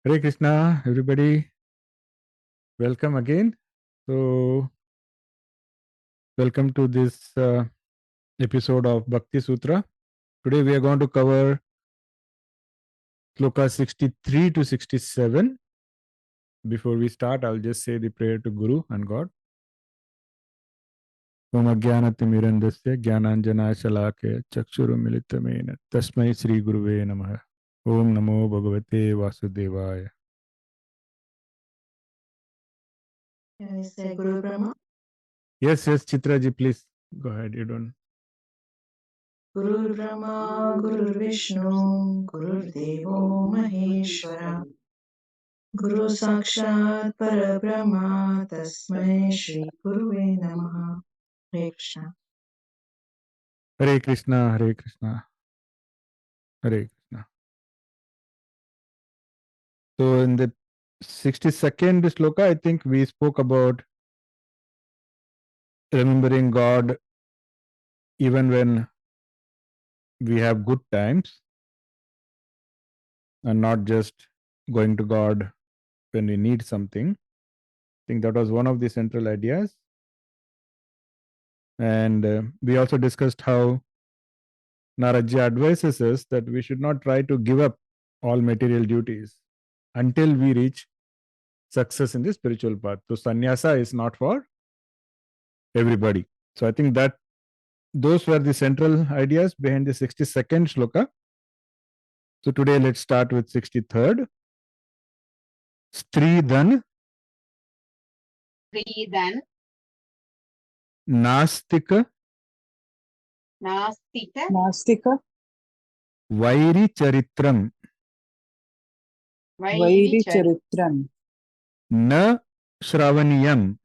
Hare Krishna, everybody. Welcome again. So, welcome to this episode of Bhakti Sutra. Today we are going to cover Shloka 63 to 67. Before we start, I'll just say the prayer to Guru and God. Om Ajnanatimirandasya Jnananjana Shalakaya Chakshuru Militamena Tasmai Sri Guruve Namaha. Om Namo Bhagavate Vasudevaya. Can we say Guru Brahma? Yes, Chitraji, please go ahead. You don't. Guru Brahma, Guru Vishnu, Guru Devo Maheshwara, Guru Sakshat Parabrahma, Tasmai Shri Guruve Namaha. Hare Krishna. Hare Krishna, Hare Krishna, Hare Krishna. So in the 62nd shloka, I think we spoke about remembering God even when we have good times and not just going to God when we need something. I think that was one of the central ideas. And we also discussed how Naradji advises us that we should not try to give up all material duties until we reach success in the spiritual path. So sannyasa is not for everybody. So I think that those were the central ideas behind the 62nd shloka. So today let's start with 63rd. Strī-dhana-nāstikavairicaritraṁ vairagya na śravaṇīyam.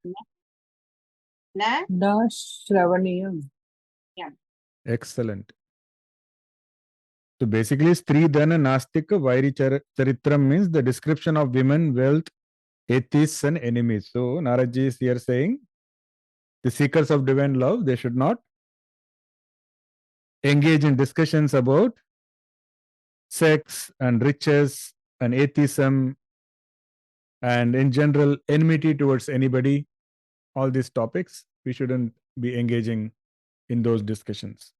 na śravaṇīyam. Excellent. So basically, strī-dhana-nāstikavairicaritraṁ means the description of women, wealth, atheists, and enemies. So Naradji is here saying the seekers of divine love, they should not engage in discussions about sex and riches and atheism and in general enmity towards anybody. All these topics, we shouldn't be engaging in those discussions.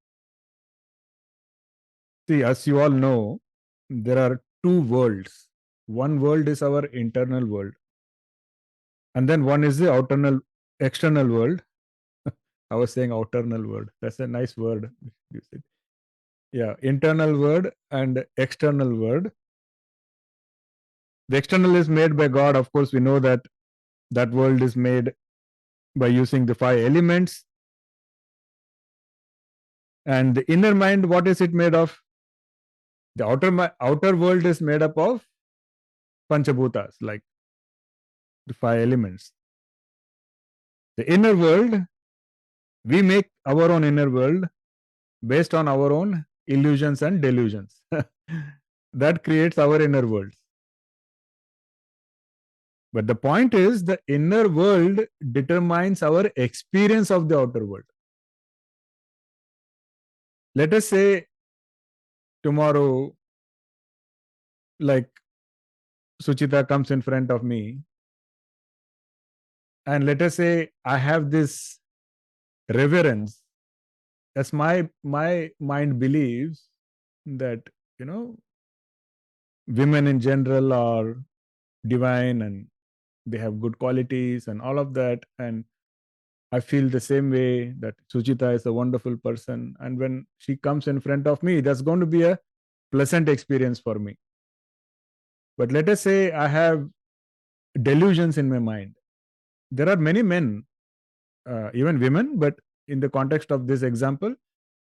See, as you all know, there are two worlds. One world is our internal world, and then one is the external world. I was saying outernal world. That's a nice word. Yeah, internal word and external word. The external is made by God. Of course, we know that that world is made by using the 5 elements. And the inner mind, what is it made of? The outer world is made up of panchabhutas, like the 5 elements. The inner world, we make our own inner world based on our own illusions and delusions. That creates our inner world. But the point is, the inner world determines our experience of the outer world. Let us say tomorrow, like Suchita comes in front of me, and let us say I have this reverence, as my mind believes that, women in general are divine and they have good qualities and all of that, and I feel the same way that Suchita is a wonderful person, and when she comes in front of me, that's going to be a pleasant experience for me. But let us say I have delusions in my mind. There are many men, even women, but in the context of this example,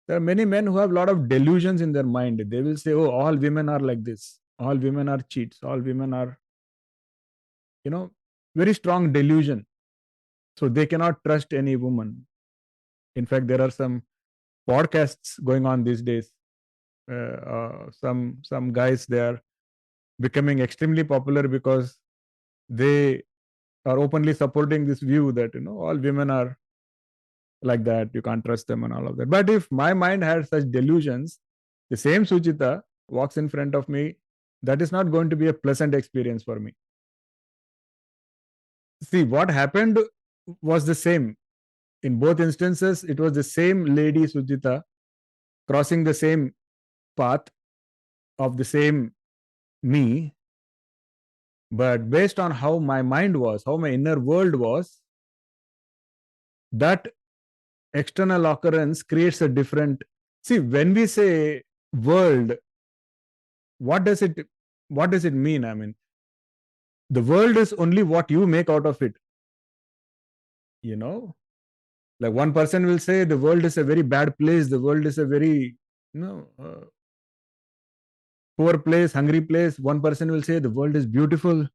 there are many men who have a lot of delusions in their mind. They will say, oh, all women are like this. All women are cheats. All women are, very strong delusion. So they cannot trust any woman. In fact, there are some podcasts going on these days. Some guys, they are becoming extremely popular because they are openly supporting this view that, all women are like that, you can't trust them and all of that. But if my mind had such delusions, the same Suchita walks in front of me, that is not going to be a pleasant experience for me. See, what happened was the same. In both instances, it was the same lady Sujita crossing the same path of the same me, but based on how my mind was, how my inner world was, that external occurrence creates a different. See, when we say world, what does it mean? I mean, the world is only what you make out of it. You know, like one person will say the world is a very bad place, the world is a very, poor place, hungry place. One person will say the world is beautiful.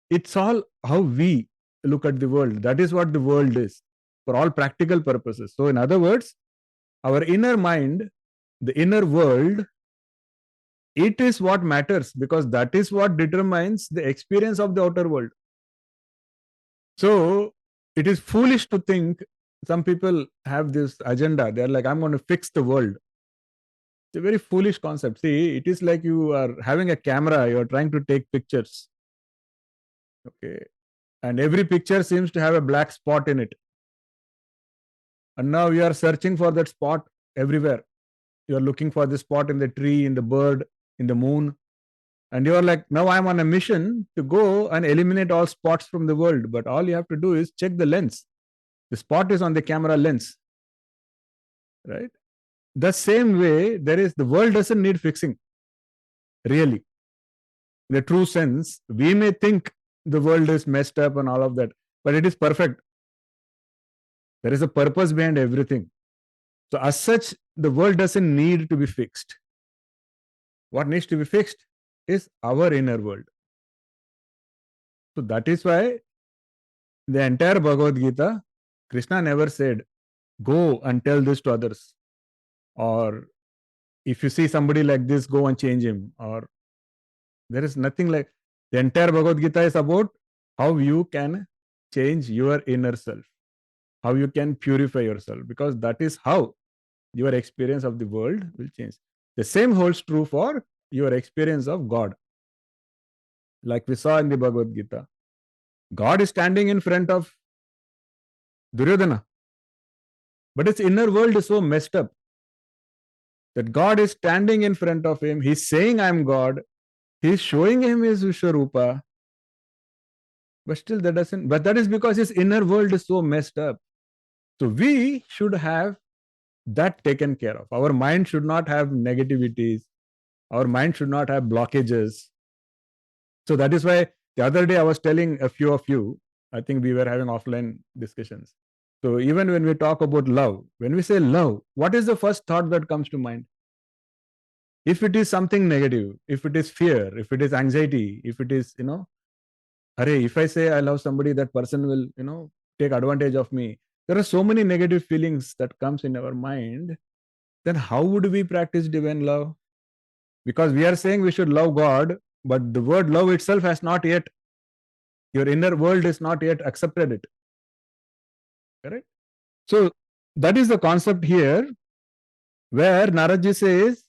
It's all how we look at the world. That is what the world is for all practical purposes. So, in other words, our inner mind, the inner world, it is what matters, because that is what determines the experience of the outer world. So, it is foolish to think. Some people have this agenda. They are like, I'm going to fix the world. It's a very foolish concept. See, it is like you are having a camera, you are trying to take pictures. Okay. And every picture seems to have a black spot in it. And now you are searching for that spot everywhere. You are looking for the spot in the tree, in the bird, in the moon. And you are like, now I'm on a mission to go and eliminate all spots from the world. But all you have to do is check the lens. The spot is on the camera lens. Right? The same way, the world doesn't need fixing. Really. In the true sense, we may think the world is messed up and all of that, but it is perfect. There is a purpose behind everything. So as such, the world doesn't need to be fixed. What needs to be fixed is our inner world. So that is why the entire Bhagavad Gita, Krishna never said, go and tell this to others. Or if you see somebody like this, go and change him. Or there is nothing like. The entire Bhagavad Gita is about how you can change your inner self, how you can purify yourself, because that is how your experience of the world will change. The same holds true for your experience of God. Like we saw in the Bhagavad Gita, God is standing in front of Duryodhana, but his inner world is so messed up that God is standing in front of him. He's saying, I'm God. He's showing him his Vishwarupa. But still that is because his inner world is so messed up. So we should have that taken care of. Our mind should not have negativities. Our mind should not have blockages. So that is why the other day I was telling a few of you, I think we were having offline discussions. So even when we talk about love, when we say love, what is the first thought that comes to mind? If it is something negative, if it is fear, if it is anxiety, if it is, if I say I love somebody, that person will, take advantage of me. There are so many negative feelings that comes in our mind. Then how would we practice divine love? Because we are saying we should love God, but the word love itself has not yet, your inner world is not yet accepted it. Correct? So that is the concept here, where Naradji says,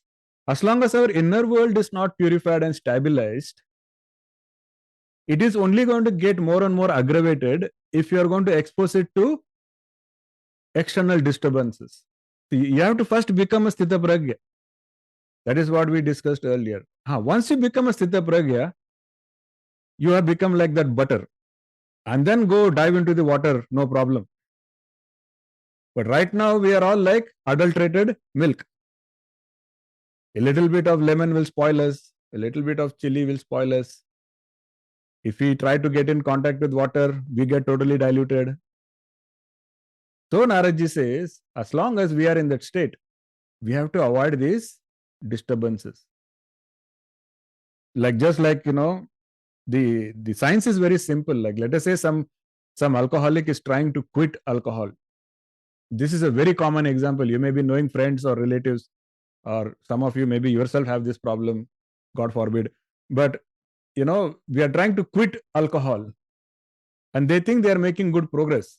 as long as our inner world is not purified and stabilized, it is only going to get more and more aggravated if you are going to expose it to external disturbances. So you have to first become a sthita pragya. That is what we discussed earlier. Once you become a sthita pragya, you have become like that butter. And then go dive into the water, no problem. But right now we are all like adulterated milk. A little bit of lemon will spoil us. A little bit of chili will spoil us. If we try to get in contact with water, we get totally diluted. So Naradji says, as long as we are in that state, we have to avoid these disturbances. Just like, the science is very simple. Like, let us say some alcoholic is trying to quit alcohol. This is a very common example. You may be knowing friends or relatives, or some of you maybe yourself have this problem, God forbid. But, we are trying to quit alcohol and they think they are making good progress.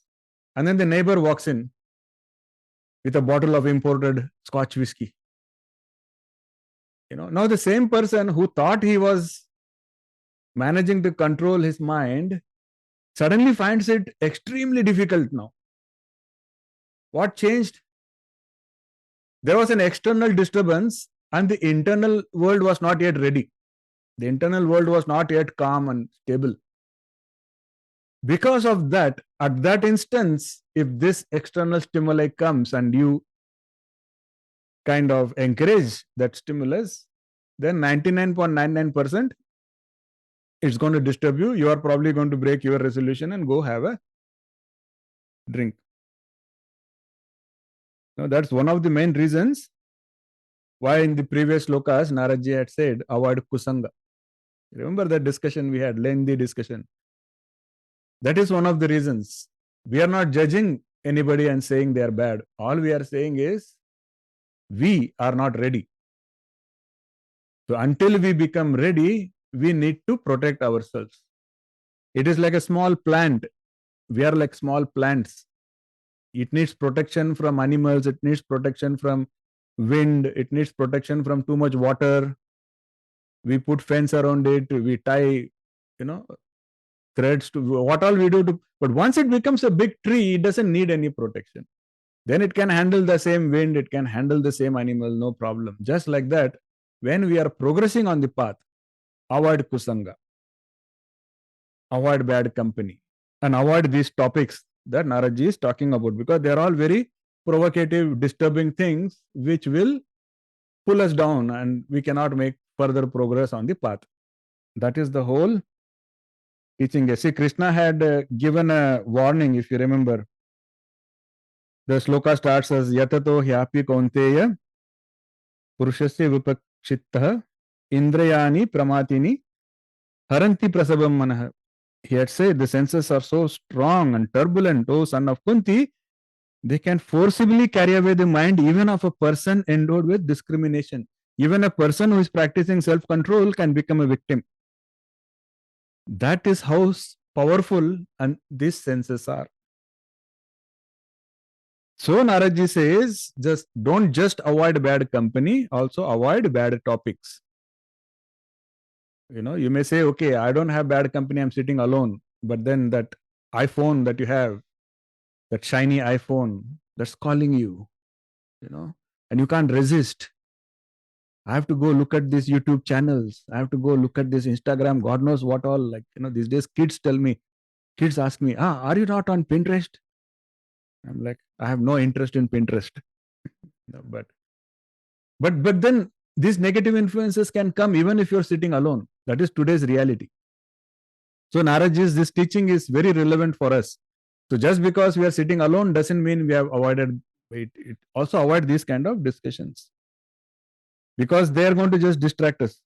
And then the neighbor walks in with a bottle of imported Scotch whiskey. Now the same person who thought he was managing to control his mind suddenly finds it extremely difficult now. What changed? There was an external disturbance and the internal world was not yet ready. The internal world was not yet calm and stable. Because of that, at that instance, if this external stimuli comes and you kind of encourage that stimulus, then 99.99% it's going to disturb you. You are probably going to break your resolution and go have a drink. Now, that's one of the main reasons why in the previous Shlokas, Naradji had said, avoid kusanga. Remember that discussion we had, lengthy discussion. That is one of the reasons. We are not judging anybody and saying they are bad. All we are saying is, we are not ready. So until we become ready, we need to protect ourselves. It is like a small plant. We are like small plants. It needs protection from animals. It needs protection from wind. It needs protection from too much water. We put fence around it. We tie, threads to what all we do. But once it becomes a big tree, it doesn't need any protection. Then it can handle the same wind. It can handle the same animal, no problem. Just like that, when we are progressing on the path, avoid kusanga, avoid bad company, and avoid these topics that Naradji is talking about, because they are all very provocative, disturbing things which will pull us down and we cannot make further progress on the path. That is the whole teaching. See, Krishna had given a warning, if you remember. The Shloka starts as Yatato hyapi kaunteya purushasya vipakshittah indrayani pramatini haranti prasabam manah. He had said the senses are so strong and turbulent, O son of Kunti, they can forcibly carry away the mind even of a person endowed with discrimination. Even a person who is practicing self-control can become a victim. That is how powerful and these senses are. So Naradji says, don't just avoid bad company, also avoid bad topics. You may say, okay, I don't have bad company, I'm sitting alone. But then that iPhone that you have, that shiny iPhone, that's calling you, and you can't resist. I have to go look at these YouTube channels. I have to go look at this Instagram, God knows what all. These days kids ask me, are you not on Pinterest? I'm like, I have no interest in Pinterest. But then these negative influences can come even if you're sitting alone. That is today's reality. So Naradji's, this teaching is very relevant for us. So just because we are sitting alone doesn't mean we have avoided it. It also avoid these kind of discussions, because they are going to just distract us.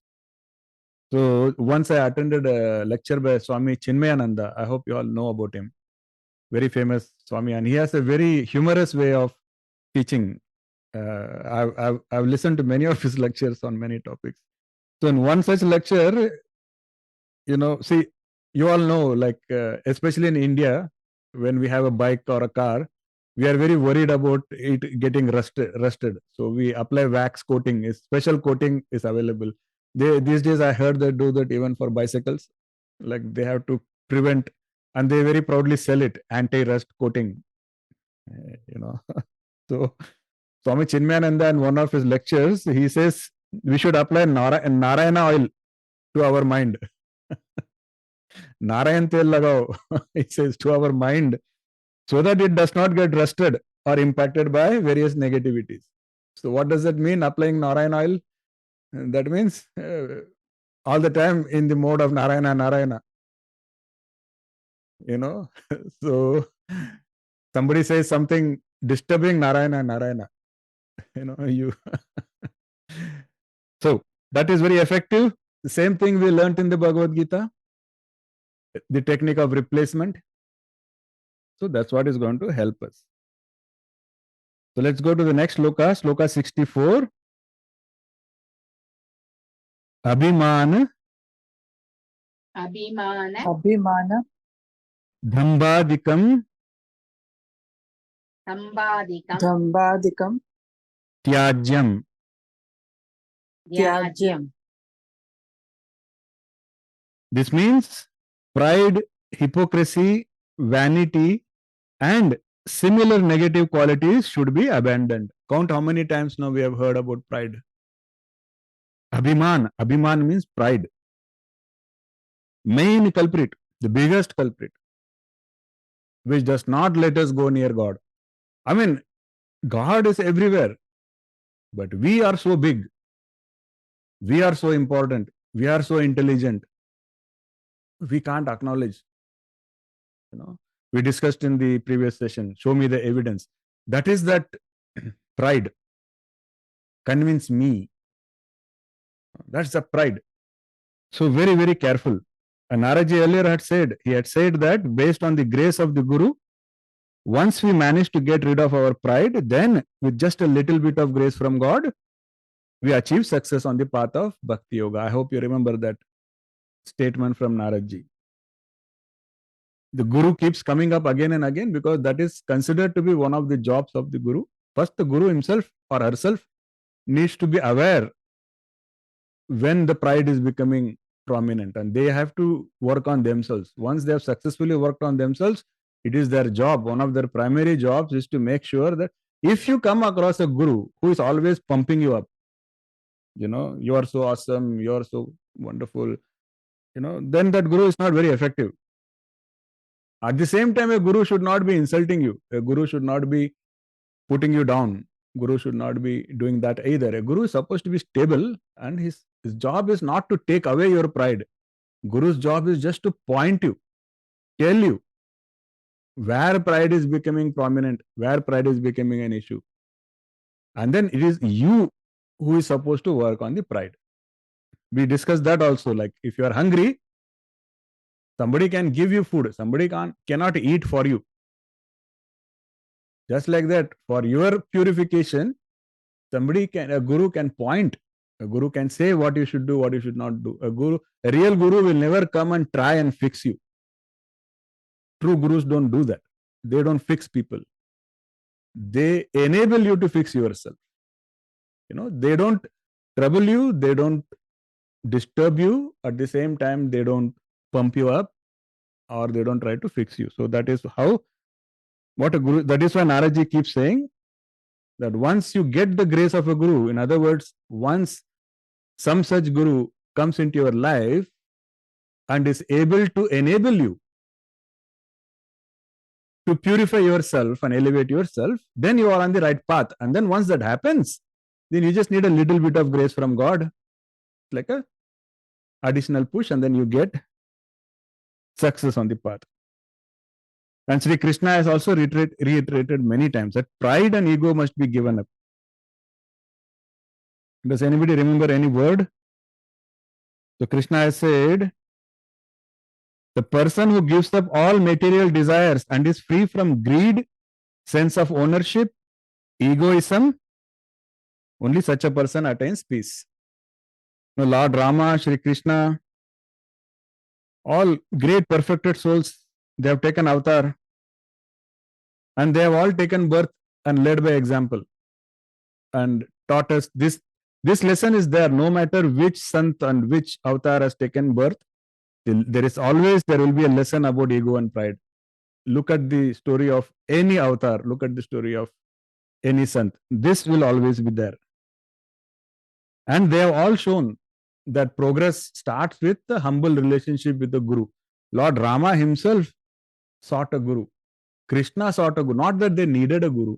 So once I attended a lecture by Swami Chinmayananda. I hope you all know about him. Very famous Swami, and he has a very humorous way of teaching. I've listened to many of his lectures on many topics. So in one such lecture, see, you all know, especially in India, when we have a bike or a car, we are very worried about it getting rusted. So we apply wax coating. A special coating is available. These days I heard they do that even for bicycles. Like they have to prevent, and they very proudly sell it, anti-rust coating. So Swami Chinmayananda, in one of his lectures, he says we should apply Narayana oil to our mind. Narayan tel lagao, it says, to our mind, so that it does not get rusted or impacted by various negativities. So what does that mean, applying Narayan oil? That means all the time in the mode of Narayana. So somebody says something disturbing, Narayana. You. So that is very effective. The same thing we learnt in the Bhagavad Gita, the technique of replacement. So that's what is going to help us. So let's go to the next Shloka, Shloka 64. Abhimana Abhimana Dhambadikam Dhambadikam Tyajyam Tyajyam. This means pride, hypocrisy, vanity, and similar negative qualities should be abandoned. Count how many times now we have heard about pride. Abhiman. Abhiman means pride. Main culprit, the biggest culprit, which does not let us go near God. I mean, God is everywhere, but we are so big. We are so important. We are so intelligent. We can't acknowledge. We discussed in the previous session, show me the evidence. That is that pride. Convince me. That's the pride. So very, very careful. And Naraji earlier had said, he had said that based on the grace of the Guru, once we manage to get rid of our pride, then with just a little bit of grace from God, we achieve success on the path of Bhakti Yoga. I hope you remember that statement from Naraji. The Guru keeps coming up again and again because that is considered to be one of the jobs of the Guru. First, the Guru himself or herself needs to be aware when the pride is becoming prominent, and they have to work on themselves. Once they have successfully worked on themselves, it is their job. One of their primary jobs is to make sure that if you come across a Guru who is always pumping you up, you are so awesome, you are so wonderful, then that Guru is not very effective. At the same time, a Guru should not be insulting you. A Guru should not be putting you down. Guru should not be doing that either. A Guru is supposed to be stable, and his job is not to take away your pride. Guru's job is just to point you, tell you where pride is becoming prominent, where pride is becoming an issue. And then it is you who is supposed to work on the pride. We discussed that also. Like if you are hungry, somebody can give you food. Somebody cannot eat for you. Just like that, for your purification, a Guru can point. A Guru can say what you should do, what you should not do. A real Guru will never come and try and fix you. True Gurus don't do that. They don't fix people. They enable you to fix yourself. They don't trouble you. They don't disturb you. At the same time, they don't pump you up, or they don't try to fix you. So that is what a Guru, that is why Naraji keeps saying that once you get the grace of a Guru, in other words, once some such Guru comes into your life and is able to enable you to purify yourself and elevate yourself, then you are on the right path. And then once that happens, then you just need a little bit of grace from God, like a additional push, and then you get success on the path. And Sri Krishna has also reiterated many times that pride and ego must be given up. Does anybody remember any word? So Krishna has said, the person who gives up all material desires and is free from greed, sense of ownership, egoism, only such a person attains peace. Now, Lord Rama, Sri Krishna, all great perfected souls, they have taken avatar, and they have all taken birth and led by example and taught us this. This lesson is there no matter which sant and which avatar has taken birth. There will be a lesson about ego and pride. Look at the story of any avatar, look at the story of any sant. This will always be there. And they have all shown that progress starts with the humble relationship with the Guru. Lord Rama himself sought a Guru. Krishna sought a Guru. Not that they needed a Guru,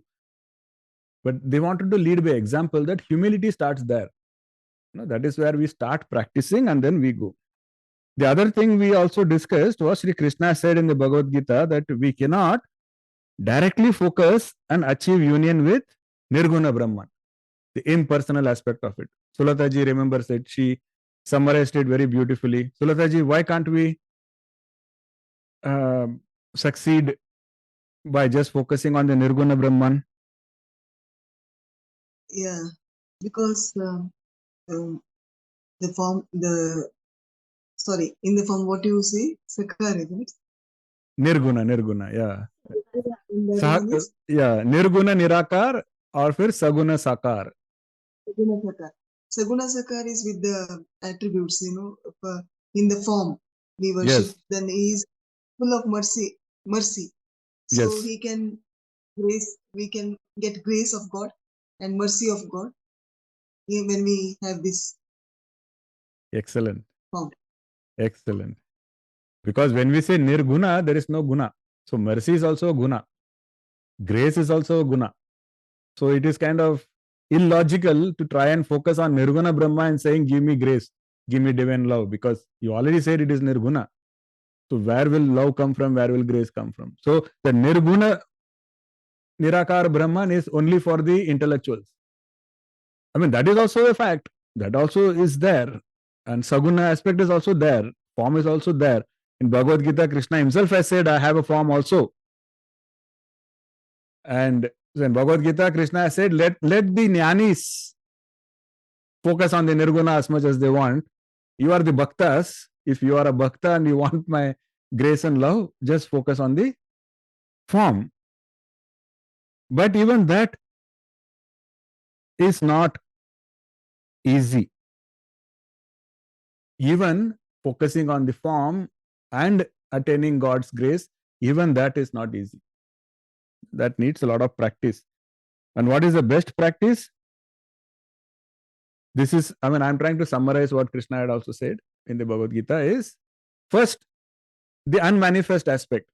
but they wanted to lead by example. That humility starts there. That is where we start practicing, and then we go. The other thing we also discussed was Sri Krishna said in the Bhagavad Gita that we cannot directly focus and achieve union with Nirguna Brahman, the impersonal aspect of it. Sulataji remembers it. She summarized it very beautifully. Sulataji, why can't we succeed by just focusing on the Nirguna Brahman? Yeah, because in the form what you say, Sakar, isn't it? Nirguna, yeah. Is Nirguna Nirakar or फिर Saguna Sakar. Saguna Sakar. Saguna Sakar is with the attributes, in the form we worship. Yes, Then he is full of mercy. So yes, he can we can get grace of God and mercy of God when we have this excellent, form. excellent. Because when we say nirguna, there is no guna. So mercy is also a guna. Grace is also a guna. So it is kind of illogical to try and focus on nirguna Brahma and saying, give me grace, give me divine love, because you already said it is nirguna. So where will love come from? Where will grace come from? So the nirguna nirakar Brahman is only for the intellectuals. I mean, that is also a fact. That also is there. And saguna aspect is also there. Form is also there. In Bhagavad Gita, Krishna himself has said, I have a form also. And in Bhagavad Gita, Krishna has said, let the jnanis focus on the nirguna as much as they want. You are the bhaktas. If you are a bhakta and you want my grace and love, just focus on the form. But even that is not easy. Even focusing on the form and attaining God's grace, even that is not easy. That needs a lot of practice. And what is the best practice? This is, I'm trying to summarize what Krishna had also said in the Bhagavad Gita is, first, the unmanifest aspect.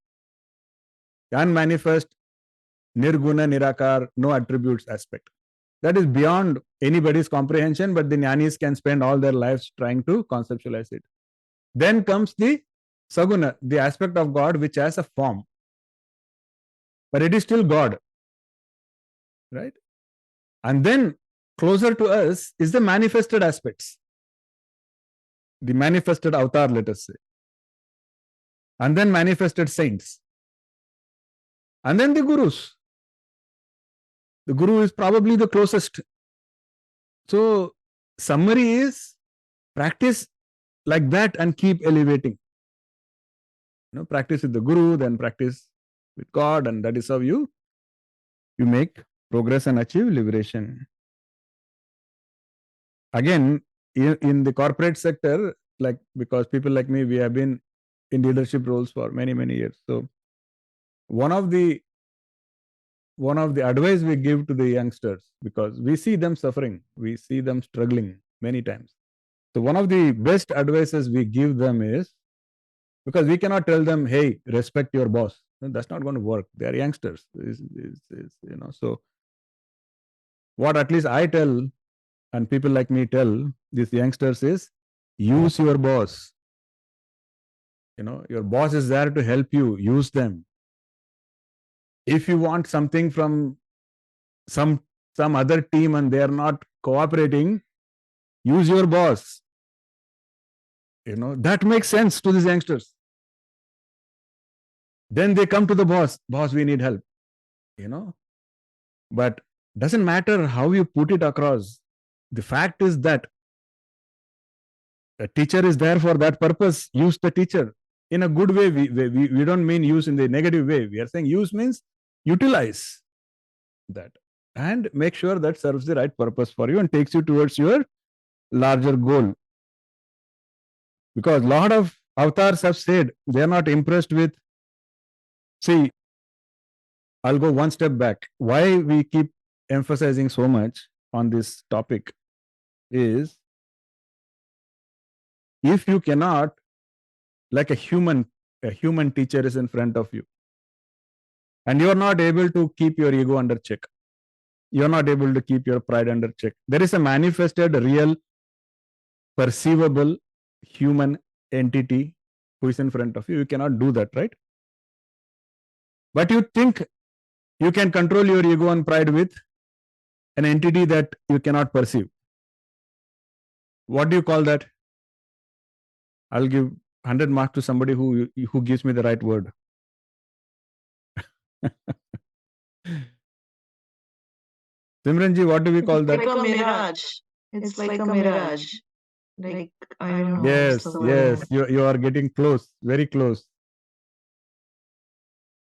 The unmanifest, nirguna, nirakar, no attributes aspect. That is beyond anybody's comprehension, but the jnanis can spend all their lives trying to conceptualize it. Then comes the saguna, the aspect of God which has a form. But it is still God. Right? And then closer to us is the manifested aspects. The manifested avatar, let us say. And then manifested saints. And then the gurus. The guru is probably the closest. So, summary is practice like that and keep elevating. Practice with the guru, then practice with God, and that is how you make progress and achieve liberation. Again, in the corporate sector, because people like me, we have been in leadership roles for many, many years. So, one of the advice we give to the youngsters, because we see them suffering, we see them struggling many times. So one of the best advices we give them is, because we cannot tell them, hey, respect your boss. No, that's not going to work. They are youngsters. So what at least I tell, and people like me tell these youngsters is, use your boss. Your boss is there to help you. Use them. If you want something from some other team and they are not cooperating, use your boss. That makes sense to these youngsters. Then they come to the boss. Boss, we need help. But doesn't matter how you put it across. The fact is that the teacher is there for that purpose. Use the teacher in a good way. We don't mean use in the negative way. We are saying use means utilize that and make sure that serves the right purpose for you and takes you towards your larger goal. Because a lot of avatars have said they are not impressed with. See, I'll go one step back. Why we keep emphasizing so much on this topic is, if you cannot, like a human teacher is in front of you, and you are not able to keep your ego under check, you are not able to keep your pride under check. There is a manifested, real, perceivable human entity who is in front of you. You cannot do that, right? But you think you can control your ego and pride with an entity that you cannot perceive. What do you call that? I'll give 100 marks to somebody who gives me the right word. Simranji, what do we call that? Like a mirage. It's like a mirage. Like, I don't know. Yes, what's the word. you are getting close, very close.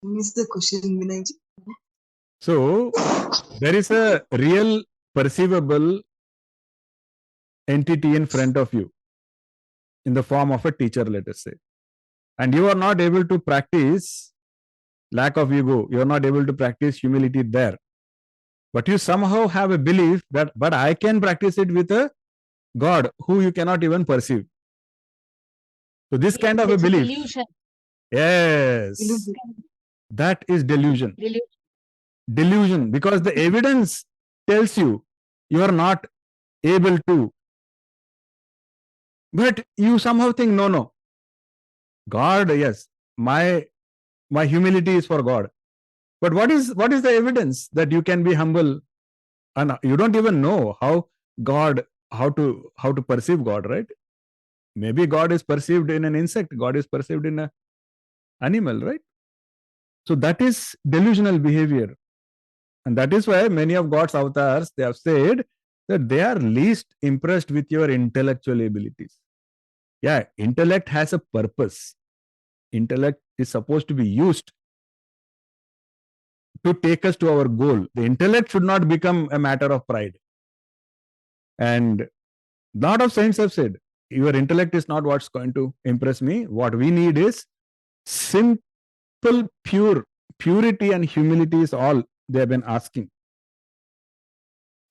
Missed the question, Vinayji. So, there is a real, perceivable entity in front of you in the form of a teacher, let us say, and you are not able to practice lack of ego, you are not able to practice humility there, but you somehow have a belief that, but I can practice it with a God who you cannot even perceive. So this kind of a It's belief, delusion. yes, Delusion. that is delusion. Delusion. Delusion, because the evidence tells you you are not able to, but you somehow think, no, God, yes, my humility is for God. But what is the evidence that you can be humble? And you don't even know how to perceive God, right? Maybe God is perceived in an insect, God is perceived in an animal, right? So that is delusional behavior. And that is why many of God's avatars, they have said that they are least impressed with your intellectual abilities. Yeah, intellect has a purpose. Intellect is supposed to be used to take us to our goal. The intellect should not become a matter of pride. And a lot of saints have said, your intellect is not what's going to impress me. What we need is simple, purity and humility is all they have been asking.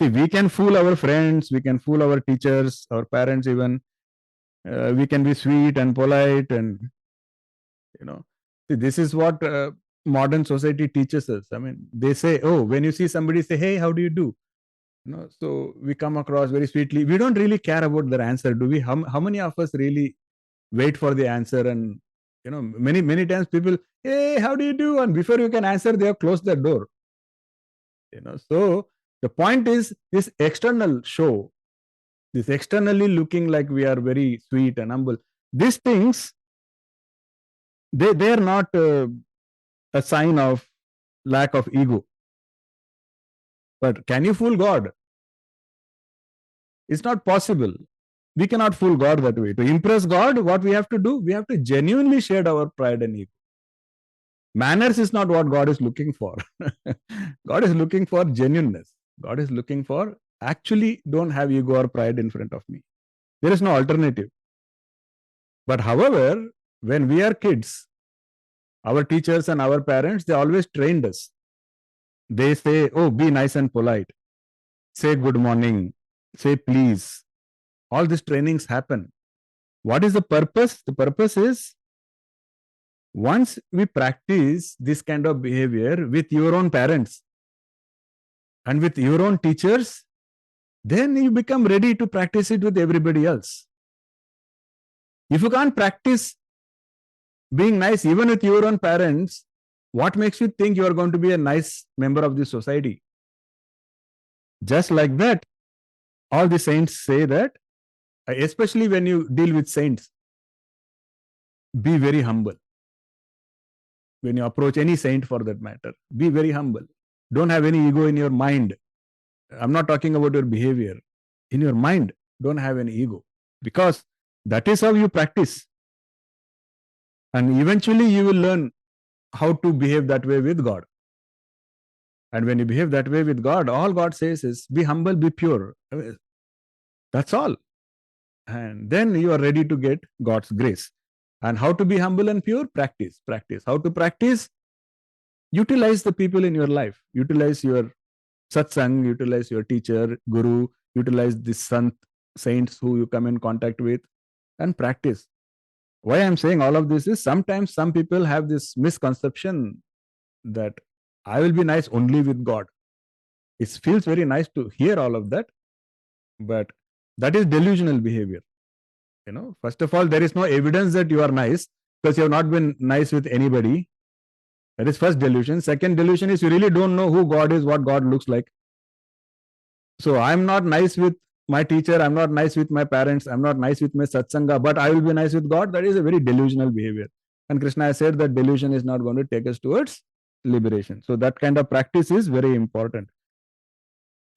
See, we can fool our friends, we can fool our teachers, our parents even. We can be sweet and polite and, see, this is what modern society teaches us. I mean, they say, oh, when you see somebody, say, hey, how do you do? So we come across very sweetly. We don't really care about their answer, do we? How many of us really wait for the answer? And, many times people, hey, how do you do? And before you can answer, they have closed their door. So the point is this external show, this externally looking like we are very sweet and humble. These things, they are not a sign of lack of ego. But can you fool God? It's not possible. We cannot fool God that way. To impress God, what we have to do? We have to genuinely shed our pride and ego. Manners is not what God is looking for. God is looking for genuineness. God is looking for, actually don't have ego or pride in front of me. There is no alternative. But however, when we are kids, our teachers and our parents, they always trained us. They say, oh, be nice and polite. Say good morning. Say please. All these trainings happen. What is the purpose? The purpose is, once we practice this kind of behavior with your own parents and with your own teachers, then you become ready to practice it with everybody else. If you can't practice being nice even with your own parents, what makes you think you are going to be a nice member of the society? Just like that, all the saints say that, especially when you deal with saints, be very humble. When you approach any saint for that matter, be very humble. Don't have any ego in your mind. I'm not talking about your behavior. In your mind, don't have any ego, because that is how you practice. And eventually you will learn how to behave that way with God. And when you behave that way with God, all God says is, be humble, be pure. That's all. And then you are ready to get God's grace. And how to be humble and pure? Practice. How to practice? Utilize the people in your life. Utilize your satsang, utilize your teacher, guru, utilize the saints who you come in contact with, and practice. Why I'm saying all of this is, sometimes some people have this misconception that I will be nice only with God. It feels very nice to hear all of that, but that is delusional behavior. First of all, there is no evidence that you are nice, because you have not been nice with anybody. That is first delusion. Second delusion is, you really don't know who God is, what God looks like. So I'm not nice with my teacher, I'm not nice with my parents, I'm not nice with my satsanga, but I will be nice with God. That is a very delusional behavior. And Krishna has said that delusion is not going to take us towards liberation. So that kind of practice is very important.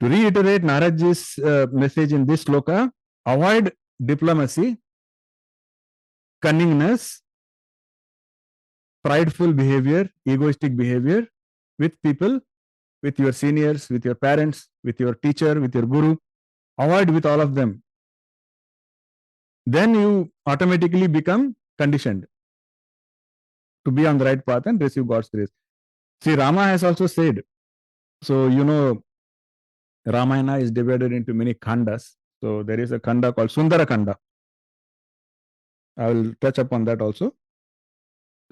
To reiterate Naradji's message in this shloka, avoid diplomacy, cunningness, prideful behavior, egoistic behavior with people, with your seniors, with your parents, with your teacher, with your guru. Avoid with all of them. then you automatically become conditioned to be on the right path and receive God's grace. See, Rama has also said, so Ramayana is divided into many khandas. So there is a khanda called Sundara Khanda. I will touch upon that also.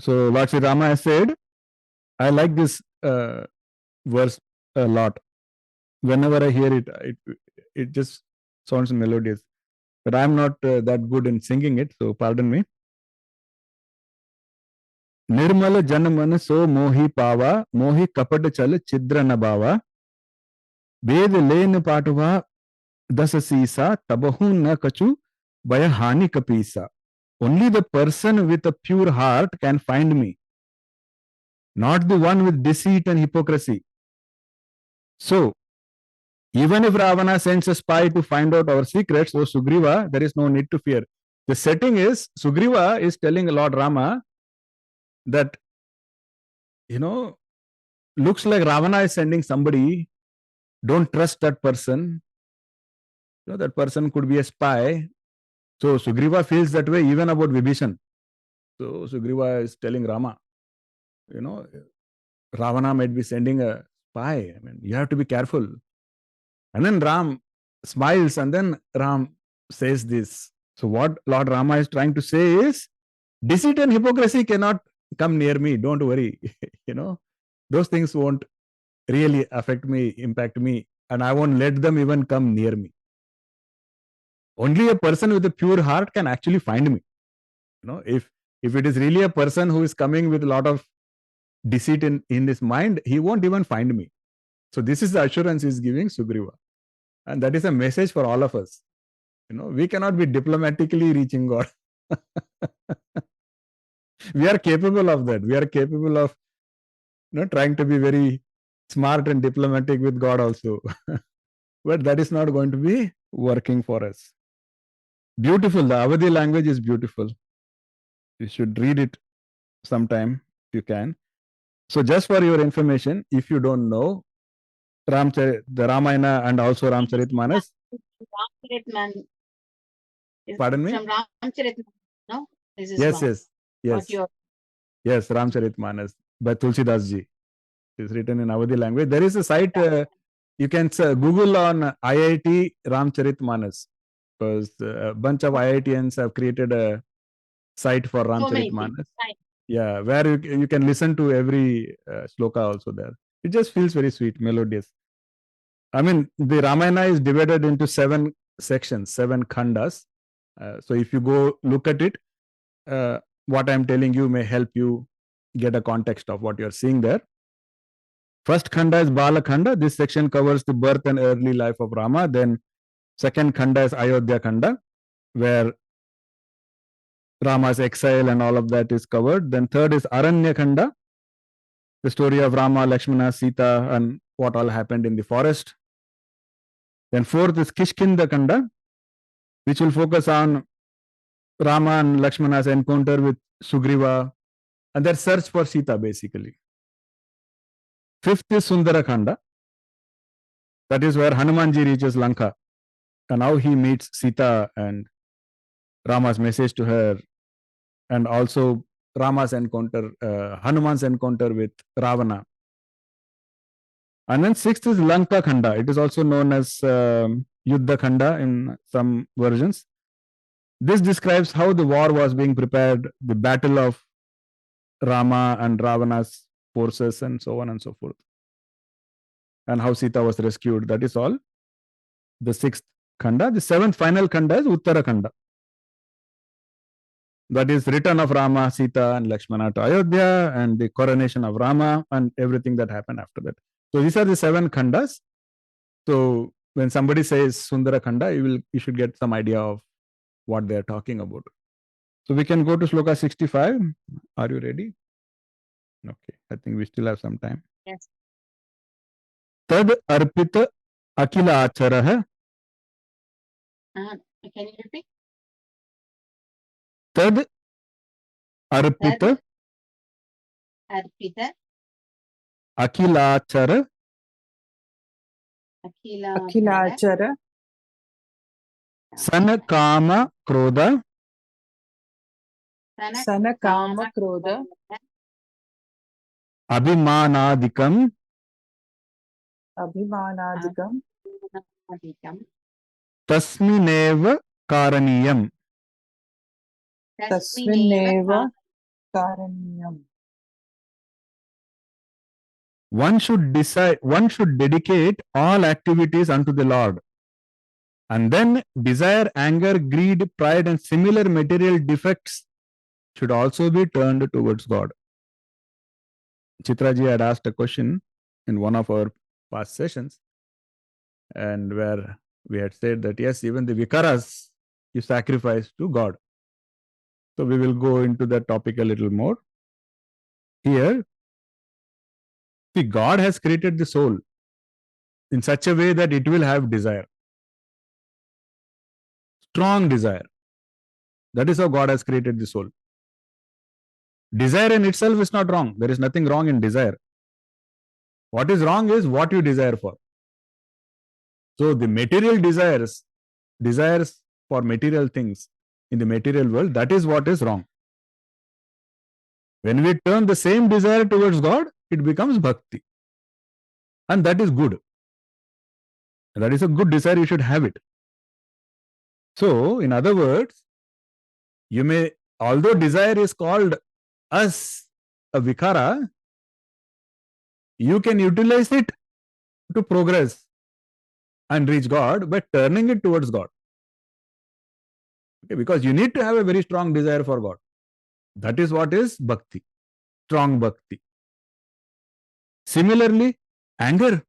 So Lord Sri Rama has said, I like this verse a lot. Whenever I hear it, it just sounds melodious. But I am not that good in singing it, so pardon me. Nirmal Janaman so mohi pava, mohi kapat chal chidra nabava, ved len patuva dasa sisa, tabahu na kachu, baya hani kapisa. Only the person with a pure heart can find me, not the one with deceit and hypocrisy. So, even if Ravana sends a spy to find out our secrets, oh Sugriva, there is no need to fear. The setting is, Sugriva is telling Lord Rama that, looks like Ravana is sending somebody, don't trust that person. That person could be a spy. So Sugriva feels that way even about Vibhishan. So Sugriva is telling Rama, Ravana might be sending a spy. I mean, you have to be careful. And then Ram smiles and then Ram says this. So what Lord Rama is trying to say is, deceit and hypocrisy cannot come near me. Don't worry. Those things won't really affect me, impact me, and I won't let them even come near me. Only a person with a pure heart can actually find me. If it is really a person who is coming with a lot of deceit in his mind, he won't even find me. So this is the assurance he is giving Sugriva. And that is a message for all of us. We cannot be diplomatically reaching God. We are capable of that. We are capable of trying to be very smart and diplomatic with God also. But that is not going to be working for us. Beautiful. The Avadi language is beautiful. You should read it sometime if you can. So just for your information, if you don't know, the Ramayana and also Ramcharitmanas. Pardon me? From Ramcharitmanas, no? This is Yes, wrong. yes. Yes, Ramcharitmanas by Tulsidas ji. It's written in Avadi language. There is a site, you can Google on IIT Ramcharitmanas, because a bunch of IITians have created a site for Ramcharitmanas. Yeah, where you can listen to every shloka also there. It just feels very sweet, melodious. I mean, the Ramayana is divided into 7 sections, 7 khandas. So if you go look at it, what I'm telling you may help you get a context of what you're seeing there. First khanda is Bala Khanda. This section covers the birth and early life of Rama. Then second khanda is Ayodhya Khanda, where Rama's exile and all of that is covered. Then third is Aranya Khanda, the story of Rama, Lakshmana, Sita, and what all happened in the forest. Then fourth is Kishkinda Khanda, which will focus on Rama and Lakshmana's encounter with Sugriva and their search for Sita, basically. Fifth is Sundara Khanda. That is where Hanumanji reaches Lanka and how he meets Sita and Rama's message to her, and also Rama's encounter, Hanuman's encounter with Ravana. And then sixth is Lanka Khanda. It is also known as Yuddha Khanda in some versions. This describes how the war was being prepared, the battle of Rama and Ravana's forces, and so on and so forth, and how Sita was rescued. That is all the 6th khanda. The 7th final khanda is Uttara Khanda. That is return of Rama, Sita, and Lakshmana to Ayodhya, and the coronation of Rama, and everything that happened after that. So these are the 7 khandas. So when somebody says Sundara Khanda, you should get some idea of what they are talking about. So we can go to Shloka 65. Are you ready? Okay, I think we still have some time. Yes. Tad arpita akila acharah. Can you repeat? Tad arpita Arpita akilachara Akila Akhilachara Sana kama krodha Sana kama krodha abhimanadikam abhimanadikam tasmineva karaniyam. tasminneva karaniyam. One should dedicate all activities unto the Lord. And then desire, anger, greed, pride, and similar material defects should also be turned towards God. Chitraji had asked a question in one of our past sessions, and where we had said that yes, even the vikaras you sacrifice to God. So we will go into that topic a little more. Here, see, God has created the soul in such a way that it will have desire. Strong desire. That is how God has created the soul. Desire in itself is not wrong. There is nothing wrong in desire. What is wrong is what you desire for. So the material desires for material things in the material world, that is what is wrong. When we turn the same desire towards God, it becomes bhakti. And that is good. That is a good desire, you should have it. So, in other words, you may, although desire is called as a vikara, you can utilize it to progress and reach God by turning it towards God. Okay, because you need to have a very strong desire for God. That is what is bhakti, strong bhakti. Similarly, anger.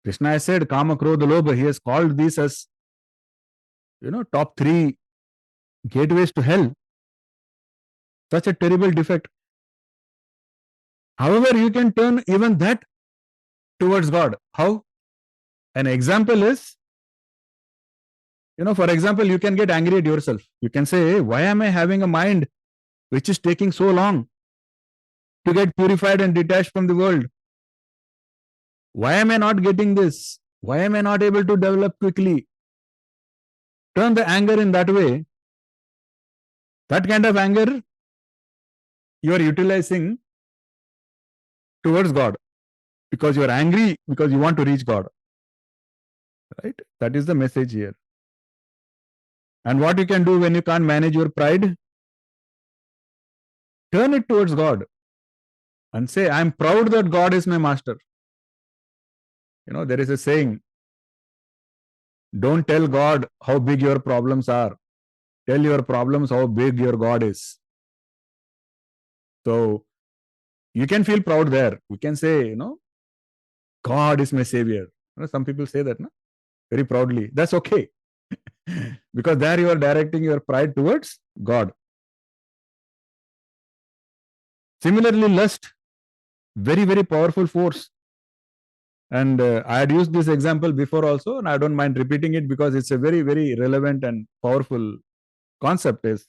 Krishna has said, kama, krodha, lobha. He has called these as, top 3 gateways to hell. Such a terrible defect. However, you can turn even that towards God. How? An example is, for example, you can get angry at yourself. You can say, why am I having a mind which is taking so long to get purified and detached from the world? Why am I not getting this? Why am I not able to develop quickly? Turn the anger in that way. That kind of anger you are utilizing towards God, because you are angry because you want to reach God. Right? That is the message here. And what you can do when you can't manage your pride? Turn it towards God and say, I am proud that God is my master. There is a saying, don't tell God how big your problems are. Tell your problems how big your God is. So, you can feel proud there. We can say, God is my savior. Some people say that, very proudly. That's okay. Because there you are directing your pride towards God. Similarly, lust, very, very powerful force. And I had used this example before also, and I don't mind repeating it because it's a very, very relevant and powerful concept. Is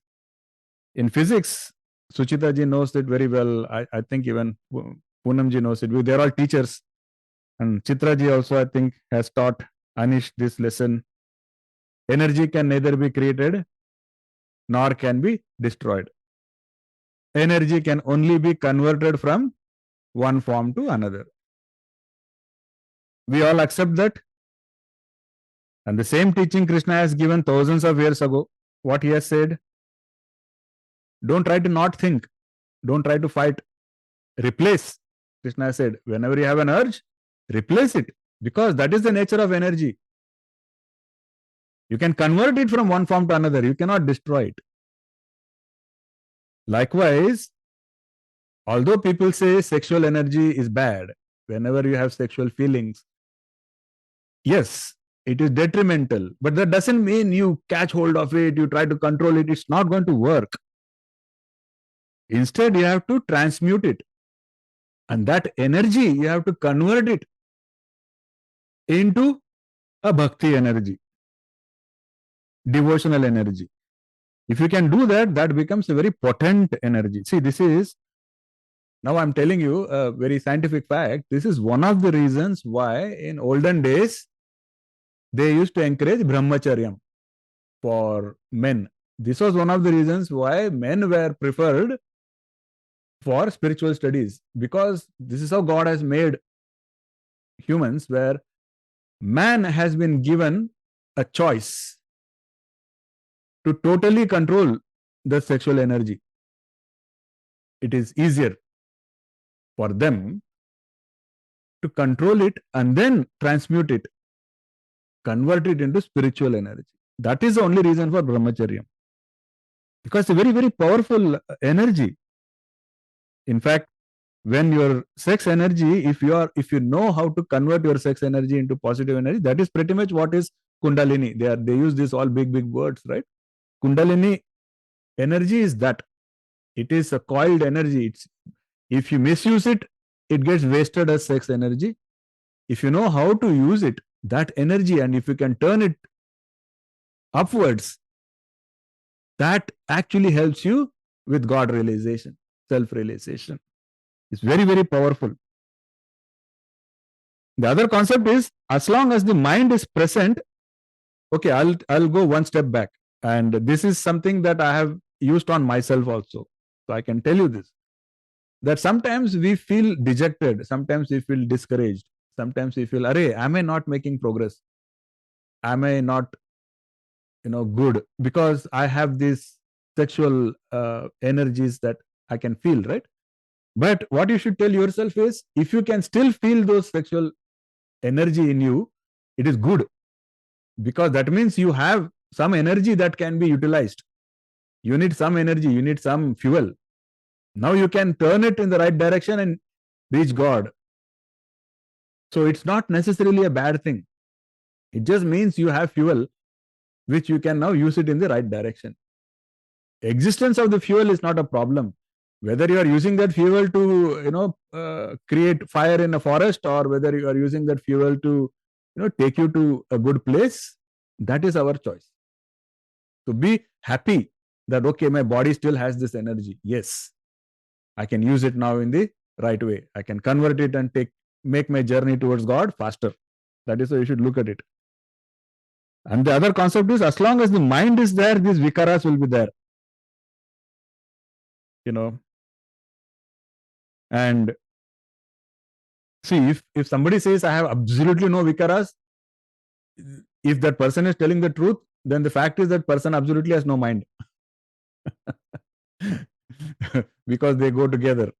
in physics, Suchita ji knows it very well. I think even Poonam ji knows it. They're all teachers. And Chitra ji also, I think, has taught Anish this lesson. Energy can neither be created nor can be destroyed. Energy can only be converted from one form to another. We all accept that. And the same teaching Krishna has given thousands of years ago. What he has said, don't try to not think. Don't try to fight. Replace. Krishna has said, whenever you have an urge, replace it. Because that is the nature of energy. You can convert it from one form to another. You cannot destroy it. Likewise, although people say sexual energy is bad, whenever you have sexual feelings, yes, it is detrimental. But that doesn't mean you catch hold of it, you try to control it. It's not going to work. Instead, you have to transmute it. And that energy, you have to convert it into a bhakti energy, devotional energy. If you can do that, that becomes a very potent energy. See, this is, now I'm telling you a very scientific fact. This is one of the reasons why in olden days, they used to encourage brahmacharyam. for men. This was one of the reasons why men were preferred for spiritual studies, because this is how God has made humans, where man has been given a choice to totally control the sexual energy. It is easier for them to control it and then transmute it, convert it into spiritual energy. That is the only reason for brahmacharya. Because it's a very, very powerful energy. In fact, when your sex energy, if you know how to convert your sex energy into positive energy, that is pretty much what is Kundalini. They use this all big words, right? Kundalini energy is that. It is a coiled energy. If you misuse it, it gets wasted as sex energy. If you know how to use it, that energy, and if you can turn it upwards, that actually helps you with God realization, self-realization. It's very, very powerful. The other concept is, as long as the mind is present, okay, I'll go one step back. And this is something that I have used on myself also. So I can tell you this, that sometimes we feel dejected, sometimes we feel discouraged, sometimes we feel, array, am I not making progress? Am I not, good? Because I have these sexual energies that I can feel, right? But what you should tell yourself is, if you can still feel those sexual energy in you, it is good. Because that means you have some energy that can be utilized. You need some energy, you need some fuel. Now you can turn it in the right direction and reach God. So it's not necessarily a bad thing. It just means you have fuel which you can now use it in the right direction. Existence of the fuel is not a problem. Whether you are using that fuel to create fire in a forest, or whether you are using that fuel to take you to a good place, that is our choice. So be happy that, okay, my body still has this energy. Yes, I can use it now in the right way. I can convert it and make my journey towards God faster. That is how you should look at it. And the other concept is, as long as the mind is there, these vikaras will be there. And see, if somebody says, I have absolutely no vikaras, if that person is telling the truth, then the fact is that person absolutely has no mind. Because they go together.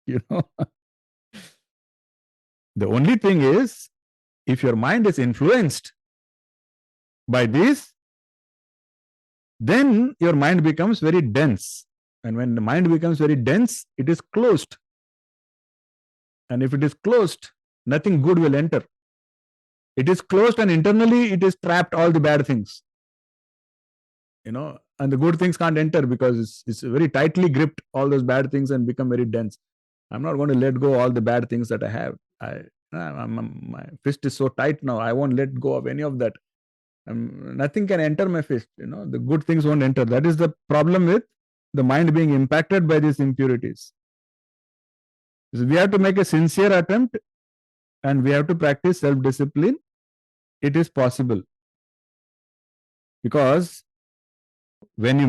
The only thing is, if your mind is influenced by this, then your mind becomes very dense. And when the mind becomes very dense, it is closed. And if it is closed, nothing good will enter. It is closed, and internally it is trapped all the bad things. And the good things can't enter because it's very tightly gripped, all those bad things, and become very dense. I'm not going to let go all the bad things that I have. My fist is so tight now, I won't let go of any of that. Nothing can enter my fist. The good things won't enter. That is the problem with the mind being impacted by these impurities. So we have to make a sincere attempt, and we have to practice self-discipline. It is possible. Because only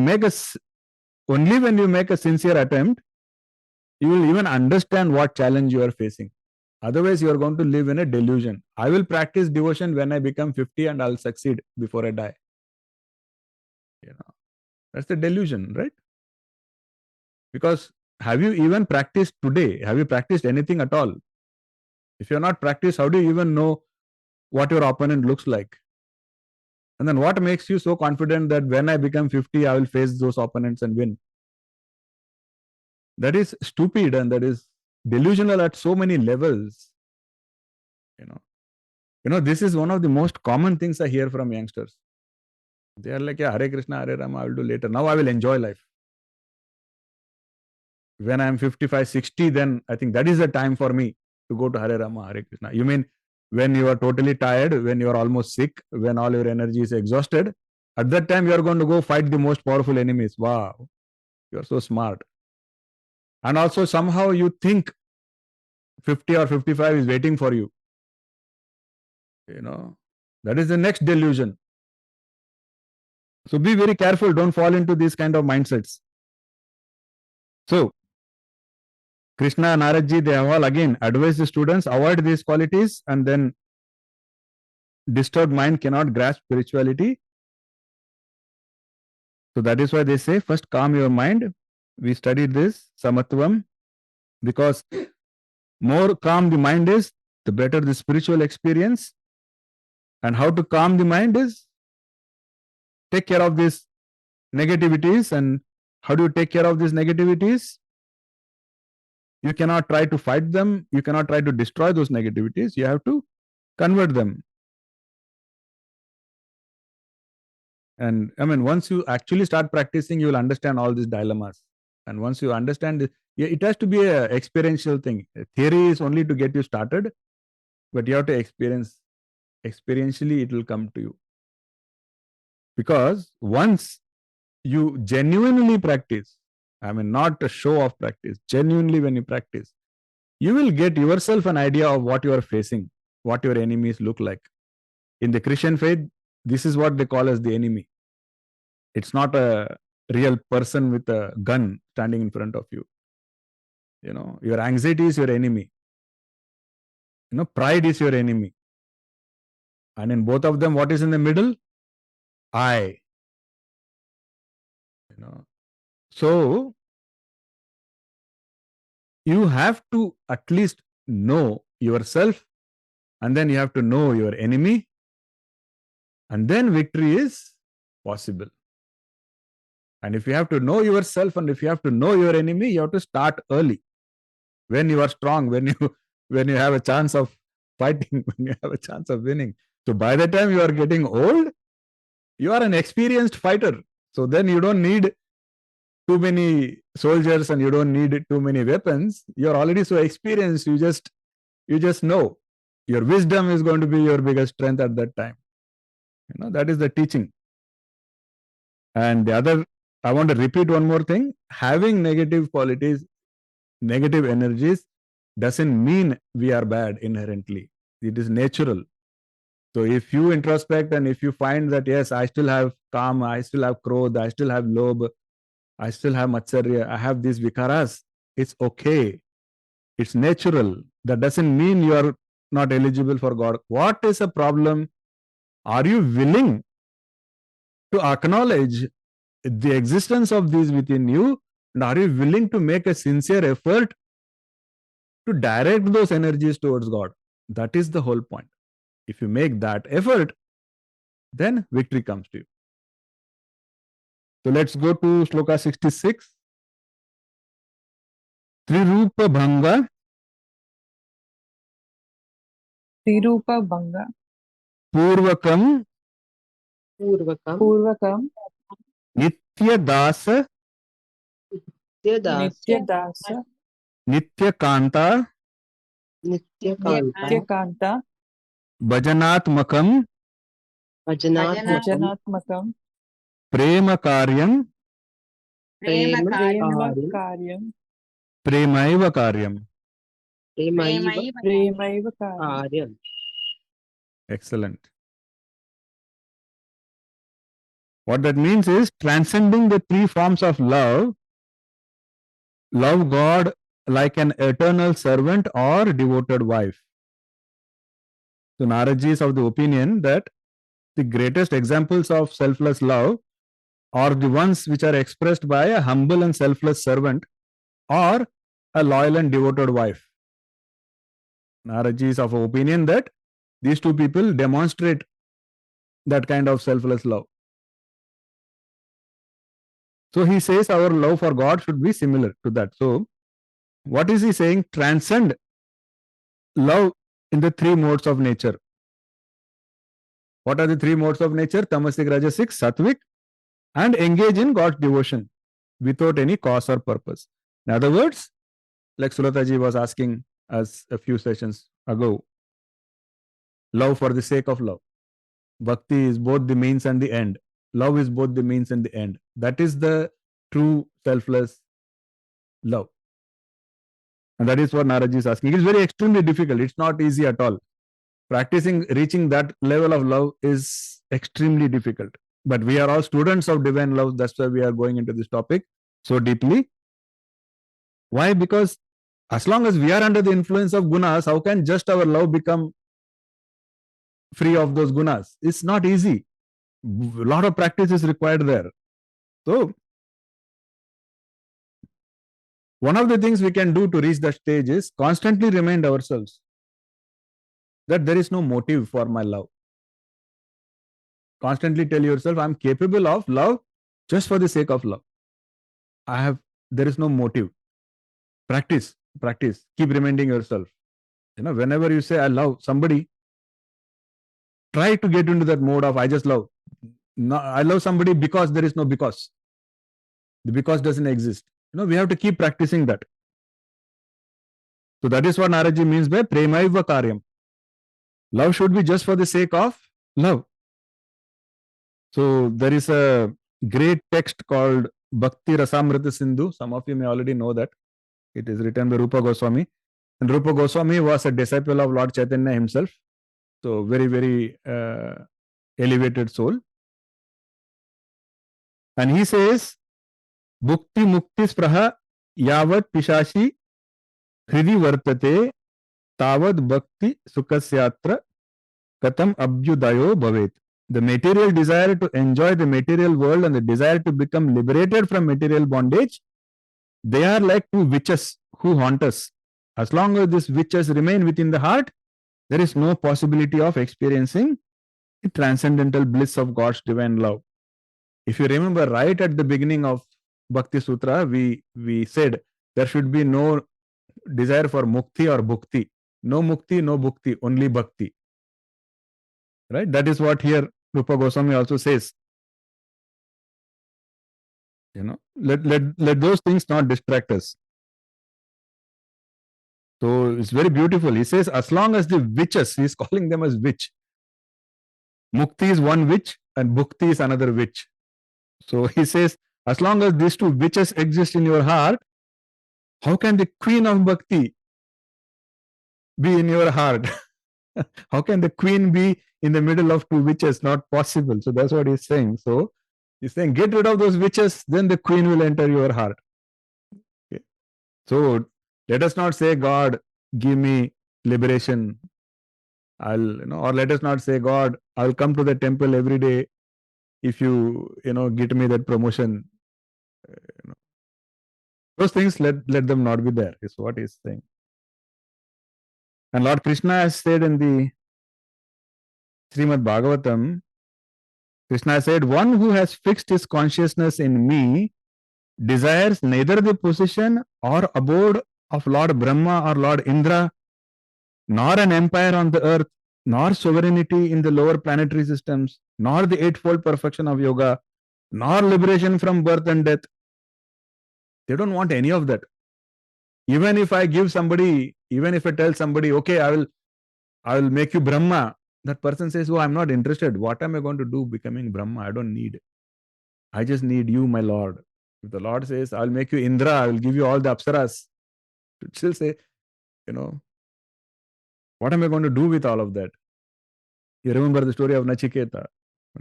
when you make a sincere attempt, you will even understand what challenge you are facing. Otherwise, you are going to live in a delusion. I will practice devotion when I become 50 and I'll succeed before I die. That's the delusion, right? Because have you even practiced today? Have you practiced anything at all? If you're not practiced, how do you even know what your opponent looks like? And then what makes you so confident that when I become 50, I will face those opponents and win? That is stupid, and that is delusional at so many levels. This is one of the most common things I hear from youngsters. They are like, yeah, Hare Krishna, Hare Rama, I will do later. Now I will enjoy life. When I am 55, 60, then I think that is the time for me to go to Hare Rama, Hare Krishna. You mean when you are totally tired, when you are almost sick, when all your energy is exhausted, at that time you are going to go fight the most powerful enemies. Wow, you are so smart. And also somehow you think 50 or 55 is waiting for you. That is the next delusion. So be very careful, don't fall into these kind of mindsets. So Krishna and Naradji, they have all again advised the students, avoid these qualities, and then disturbed mind cannot grasp spirituality. So that is why they say, first calm your mind. We studied this, samatvam, because more calm the mind is, the better the spiritual experience. And how to calm the mind is, take care of these negativities. And how do you take care of these negativities? You cannot try to fight them. You cannot try to destroy those negativities. You have to convert them. And I mean, once you actually start practicing, you will understand all these dilemmas. And once you understand it has to be an experiential thing. Theory is only to get you started, but you have to experience. Experientially, it will come to you. Because once you genuinely practice, I mean, not a show of practice, genuinely when you practice, you will get yourself an idea of what you are facing, what your enemies look like. In the Christian faith, this is what they call as the enemy. It's not a real person with a gun standing in front of you. You know, your anxiety is your enemy. You know, pride is your enemy. And in both of them, what is in the middle? I. You know, so you have to at least know yourself, and then you have to know your enemy, and then victory is possible. And if you have to know yourself and if you have to know your enemy, you have to start early. When you are strong, when you have a chance of fighting, when you have a chance of winning. So by the time you are getting old, you are an experienced fighter. So then you don't need too many soldiers and you don't need too many weapons. You are already so experienced, you just know. Your wisdom is going to be your biggest strength at that time. You know, that is the teaching. And the other, I want to repeat one more thing. Having negative qualities, negative energies doesn't mean we are bad inherently. It is natural. So if you introspect and if you find that, yes, I still have kama, I still have krodha, I still have lobha, I still have matsarya, I have these vikaras, it's okay. It's natural. That doesn't mean you are not eligible for God. What is a problem? Are you willing to acknowledge the existence of these within you? And are you willing to make a sincere effort to direct those energies towards God? That is the whole point. If you make that effort, then victory comes to you. So let's go to Shloka 66. Trirupa bhanga. Trirupa bhanga. Purvakam. Purvakam. Nitya dasa. Nitya dasa. Nitya kanta. Nitya kanta. Bhajanatmakam. Bhajanatmakam. Prema karyam. Prema karyam. Premaiva karyam. Premaiva karyam. Excellent. What that means is transcending the three forms of love. Love God like an eternal servant or devoted wife. So Naradji is of the opinion that the greatest examples of selfless love are the ones which are expressed by a humble and selfless servant or a loyal and devoted wife. Naradji is of opinion that these two people demonstrate that kind of selfless love. So he says our love for God should be similar to that. So what is he saying? Transcend love in the three modes of nature. What are the three modes of nature? Tamasic, Rajasic, Sattvic, and engage in God's devotion without any cause or purpose. In other words, like Sulataji was asking us a few sessions ago, love for the sake of love. Bhakti is both the means and the end. Love is both the means and the end. That is the true selfless love. And that is what Naradji is asking. It is very extremely difficult. It's not easy at all. Practicing, reaching that level of love is extremely difficult. But we are all students of divine love. That's why we are going into this topic so deeply. Why? Because as long as we are under the influence of gunas, how can just our love become free of those gunas? It's not easy. A lot of practice is required there. So, one of the things we can do to reach that stage is constantly remind ourselves that there is no motive for my love. Constantly tell yourself, I'm capable of love just for the sake of love. There is no motive. Practice. Keep reminding yourself. Whenever you say, I love somebody, try to get into that mode of, I just love. No, I love somebody because there is no because. The because doesn't exist. We have to keep practicing that. So that is what Naraji means by premaiva karyam. Love should be just for the sake of love. So there is a great text called Bhakti Rasamrita Sindhu. Some of you may already know that. It is written by Rupa Goswami. And Rupa Goswami was a disciple of Lord Chaitanya himself. So very, very elevated soul. And he says, Bhukti Mukti Spraha Yavat Pishashi Hridi Vartate Tavad Bhakti Sukhasyatra Katam Abhyudayo Bhavet. The material desire to enjoy the material world and the desire to become liberated from material bondage, they are like two witches who haunt us. As long as these witches remain within the heart, there is no possibility of experiencing the transcendental bliss of God's divine love. If you remember, right at the beginning of Bhakti Sutra, we said there should be no desire for mukti or bhukti. No mukti, no bhukti, only bhakti. Right? That is what here Rupa Goswami also says. Let those things not distract us. So it's very beautiful. He says, as long as the witches, he is calling them as witch. Mukti is one witch and bhukti is another witch. So he says, as long as these two witches exist in your heart, how can the queen of bhakti be in your heart? How can the queen be in the middle of two witches? Not possible. So that's what he's saying. So he's saying, get rid of those witches, then the queen will enter your heart. Okay. So let us not say, God, give me liberation. Or let us not say, God, I'll come to the temple every day if you, get me that promotion. Those things, let them not be there, is what he's saying. And Lord Krishna has said in the Srimad Bhagavatam, Krishna said, one who has fixed his consciousness in me desires neither the position or abode of Lord Brahma or Lord Indra, nor an empire on the earth, nor sovereignty in the lower planetary systems, nor the eightfold perfection of yoga, nor liberation from birth and death. They don't want any of that. Even if I tell somebody, okay, I will make you Brahma, that person says, oh, I'm not interested. What am I going to do becoming Brahma? I don't need. I just need you, my Lord. If the Lord says, I'll make you Indra, I will give you all the apsaras, to still say, what am I going to do with all of that? You remember the story of Nachiketa,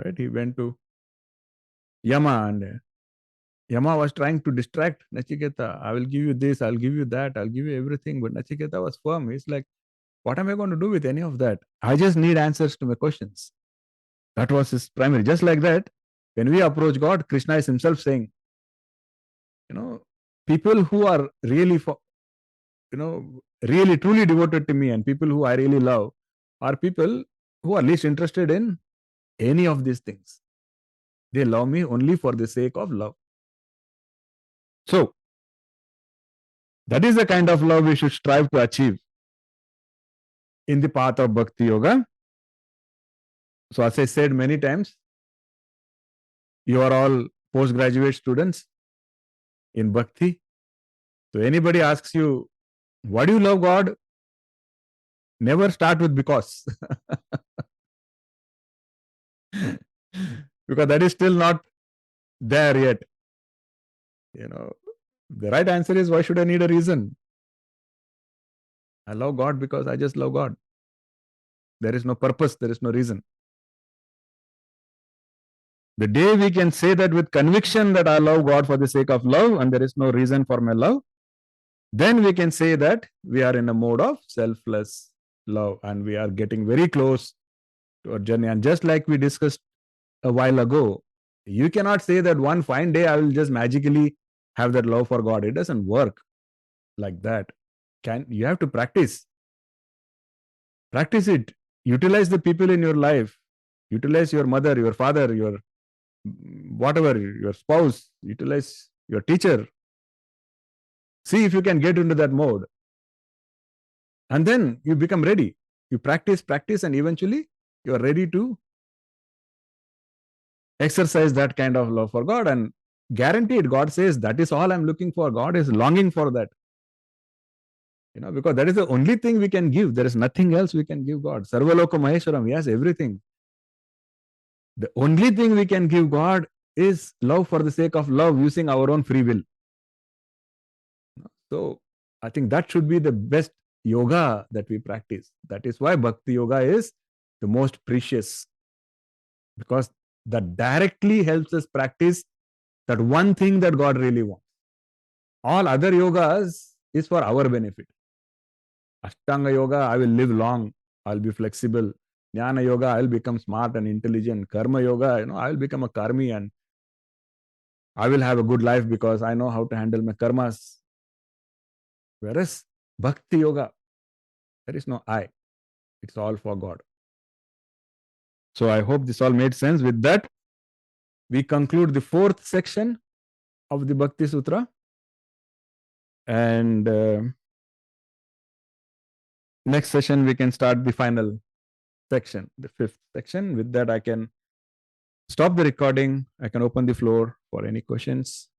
right? He went to Yama and Yama was trying to distract Nachiketa. I will give you this, I'll give you that, I'll give you everything. But Nachiketa was firm. He's like, what am I going to do with any of that? I just need answers to my questions. That was his primary. Just like that, when we approach God, Krishna is himself saying, people who are really, really truly devoted to me and people who I really love are people who are least interested in any of these things. They love me only for the sake of love. So, that is the kind of love we should strive to achieve in the path of Bhakti Yoga. So, as I said many times, you are all postgraduate students in Bhakti. So, anybody asks you, why do you love God? Never start with because. Because that is still not there yet. The right answer is, why should I need a reason? I love God because I just love God. There is no purpose, there is no reason. The day we can say that with conviction that I love God for the sake of love and there is no reason for my love, then we can say that we are in a mode of selfless love and we are getting very close to our journey. And just like we discussed a while ago, you cannot say that one fine day I will just magically have that love for God. It doesn't work like that. You have to practice. Practice it. Utilize the people in your life. Utilize your mother, your father, your whatever, your spouse. Utilize your teacher. See if you can get into that mode. And then you become ready. You practice, and eventually you are ready to exercise that kind of love for God. And guaranteed, God says, that is all I'm looking for. God is longing for that. Because that is the only thing we can give. There is nothing else we can give God. Sarvaloka Maheshwaram, he has everything. The only thing we can give God is love for the sake of love, using our own free will. So I think that should be the best yoga that we practice. That is why Bhakti Yoga is the most precious, because that directly helps us practice that one thing that God really wants. All other yogas is for our benefit. Ashtanga Yoga, I will live long, I'll be flexible. Jnana Yoga, I'll become smart and intelligent. Karma Yoga, I will become a karmi and I will have a good life because I know how to handle my karmas. Whereas Bhakti Yoga, there is no I. It's all for God. So I hope this all made sense. With that, we conclude the 4th section of the Bhakti Sutra. And next session, we can start the final section, the 5th section. With that, I can stop the recording. I can open the floor for any questions.